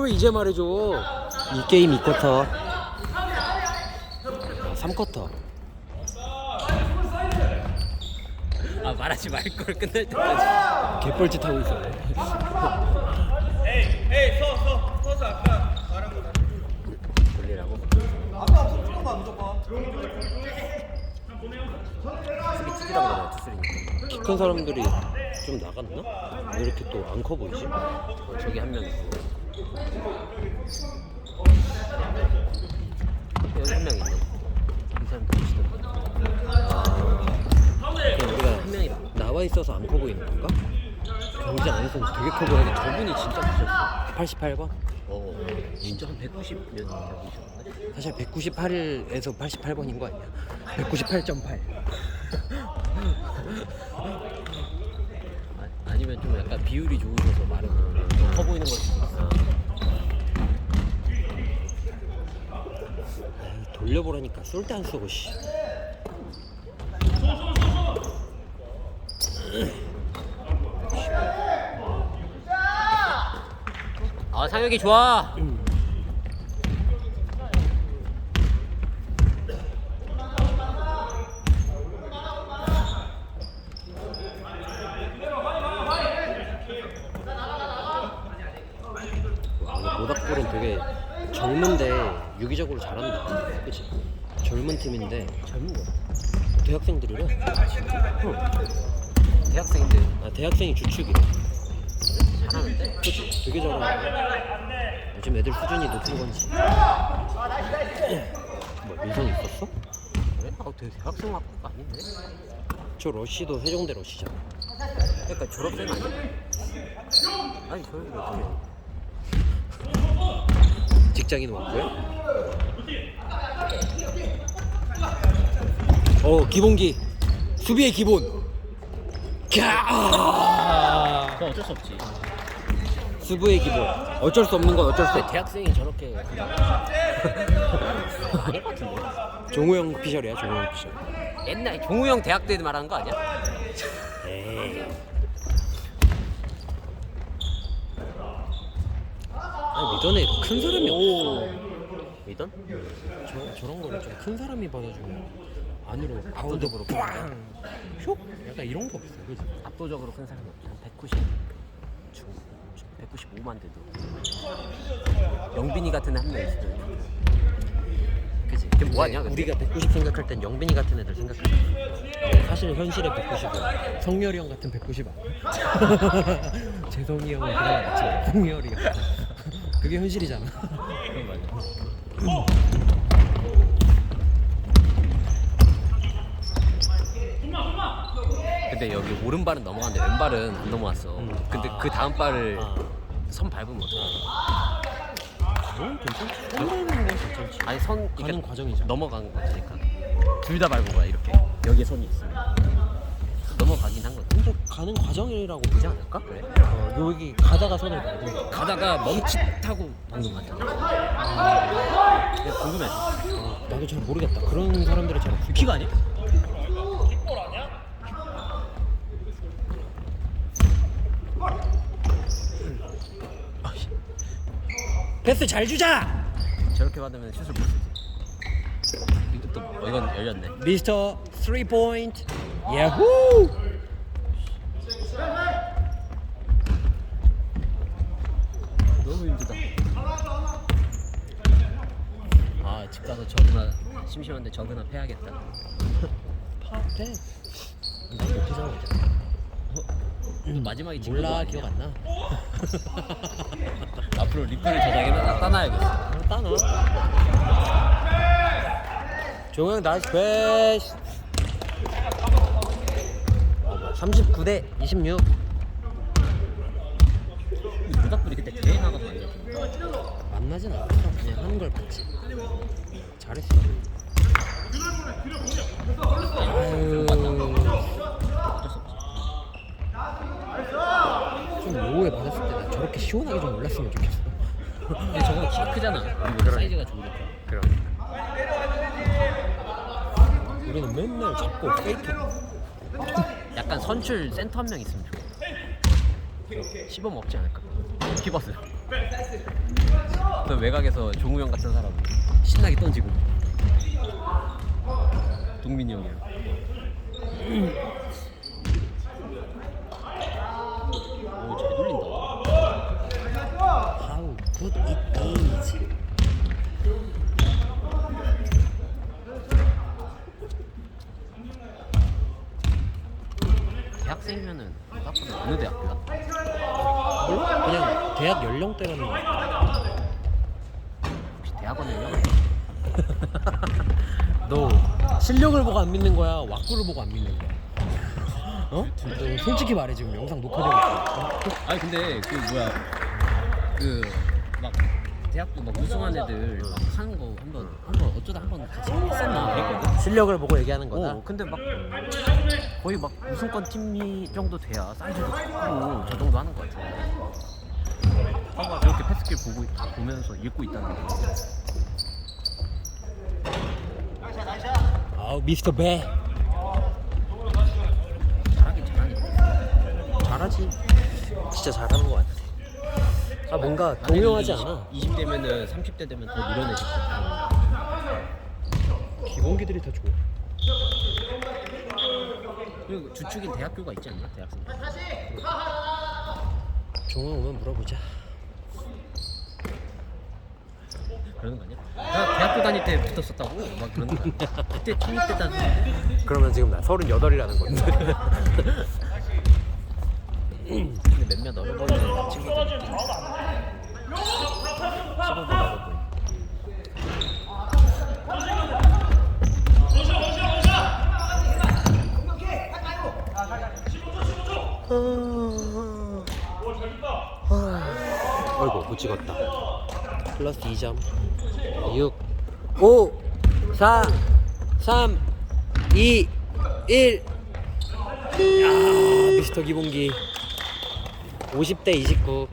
왜 이제 말해줘? 이 게임 2쿼터 3쿼터. 아 말하지 말 걸 끝날 때까지 개뻘짓 하고 있어. 에이 서서 아까 말한 거 돌리라고. 아까 조금만 무조건 수비 튀기라고 그러네 투수리니까. 키 큰 사람들이 좀 나갔나? 왜 이렇게 또 안 커 보이지? 저기 한 명 있고 여기 한 명 있네. 이 사람 보시더라고. 그냥 우리가 한 명이라. 나와 있어서 안 커 보이는 건가? 경기 안 했으면 되게 커 보이는데 저분이 진짜 크셨어. 88번? 진짜 한 190몇 명이셨네. 사실 198에서 88번인 거 아니야? 198.8. 아니면 좀 약간 비율이 좋으셔서 말은 더커 보이는 걸 수도 있어. 돌려보라니까 쏠 때 안 쏘고 씨. 아 상혁이 좋아. 모닥불은 되게 젊은데 유기적으로 잘한다. 그치? 젊은 팀인데 젊은 거야. 대학생들이래. 대학생인데 대학생이 주축이래. 잘하는데? 그치? 되게 잘하네. 요즘 애들 수준이 높은 건지. 뭐 민성이 있었어? 그래? 아 되게 대학생 학교가 아닌데? 저 러시도 세종대 러시잖아. 그러니까 졸업생 아니야? 아니 저기 어떻게 직장인 왔고요. 기본기. 수비의 기본. 그건 어쩔 수 없지. 수비의 기본. 어쩔 수 없는 건 어쩔 수 근데 없. 대학생이 저렇게 아닐 것 같은데. 종호형 피셜이야, 종호형 피셜. 옛날 종우형 대학 때 말하는 거 아니야? 에이. 아니 미던에 큰 사람이 없어. 미던? 저런 거를 좀 큰 사람이 받아주면 안으로 압도적으로 빵! 슉! 약간 이런 거 없어, 그지? 압도적으로 큰 사람이 없지. 한 190 중 195만 돼도 영빈이 같은 한 명 있으면 그치? 걔 뭐하냐 근데? 우리가 190 생각할 땐 영빈이 같은 애들 생각해. 사실 현실의 190은 성열이 형 같은 190 아니야? 재성이 형은 그냥 맞지. 성열이 형. 그게 현실이잖아. 그건 맞아. 근데 여기 오른발은 넘어갔는데 왼발은 안 넘어왔어. 근데 그 다음 발을 선 밟으면 어떡해? 그건 괜찮지. 밟는 건 괜찮지. 아니 선 가는 그러니까 과정이잖아. 넘어가는 거니까 둘 다 밟은 거야 이렇게. 여기에 선이 있으면 넘어가긴 한 거지. 근데 가는 과정이라고 보지 않을까? 그래? 여기 가다가 손을 밟은 거. 가다가 멈칫하고 방금 맞잖아. 그냥 궁금해서. 나도 잘 모르겠다. 그런 사람들이 잘 없어. 키가 아니야? 패스 잘 주자! 저렇게 받으면 슛을 못 쓰지. 이것도 이건 열렸네. 미스터 3포인트 야후! 너무 힘들다. 아, 집 가서 저그나 심심한데 저그나 패야겠다. 파패. 나 이렇게 생각했잖아. 마지막에 진 몰라, 거 아니냐? 기억 안 나. 앞으로 리플을 저장해놔 따놔야겠어. 따나. 종영 나이스 패스. 39대 26. 무닥불이 그때 대회 나가서 만났지. 만나진 않았어. 그냥 하는 걸 봤지. 잘했어. 아유. 어쩔 수 없지. 좀 로우에 받았을 때 나 저렇게 시원하게 좀 올랐으면 좋겠어. 근데 저거 키가 크잖아. 그리고 사이즈가 좋으니까. 우리는 맨날 잡고 페이크. 약간 선출 센터 한 명 있으면 좋아. 시범 없지 않을까? 피버스. 그 외곽에서 종우 형 같은 사람 신나게 던지고. 동민이 형이야. 오잘 돌린다. How good it is. 대학생이면은 생각보다 어느 대학교야? 몰라? 그냥 대학 연령대라는 거 같아. 혹시 대학원이냐? 너 실력을 보고 안 믿는 거야? 왁구를 보고 안 믿는 거야? 어? 너 솔직히 말해 지금 영상 녹화되고 있어. 아니 근데 그 뭐야 그 막 대학교 막 우승한 애들 막 하는 거 한번 어쩌다 한번 같이 했었나 그랬거든. 실력을 보고 얘기하는 거다. 근데 막 거의 막 우승권 팀이 정도 돼야 사이즈도 크고 저 정도 하는 거 같아. 봐봐 저렇게 패스길 보면서 읽고 있다는 거. 아우 미스터 배. 잘하긴 잘하네. 잘하지. 진짜 잘하는 거 같아. 아 뭔가 동요하지 않아. 20대면은 30대 되면 더 늘어내실 거야. 기본기들이 다 좋아. 그리고 주축인 대학교가 있지 않나? 대학생. 종훈 오면 물어보자. 그러는 거 아니야? 나 대학교 다닐 때 붙었었다고 막 그러는 거 아니야? 그때 팀이 때다는. 그러면 지금 나 38이라는 건데. 근데 몇몇 어려버리는 친구들 있긴 해. 15분 어려버리. 어이구 못 찍었다. 플러스 2점. 6 5 4 3 2 1. 야 미스터 기본기 50대 29.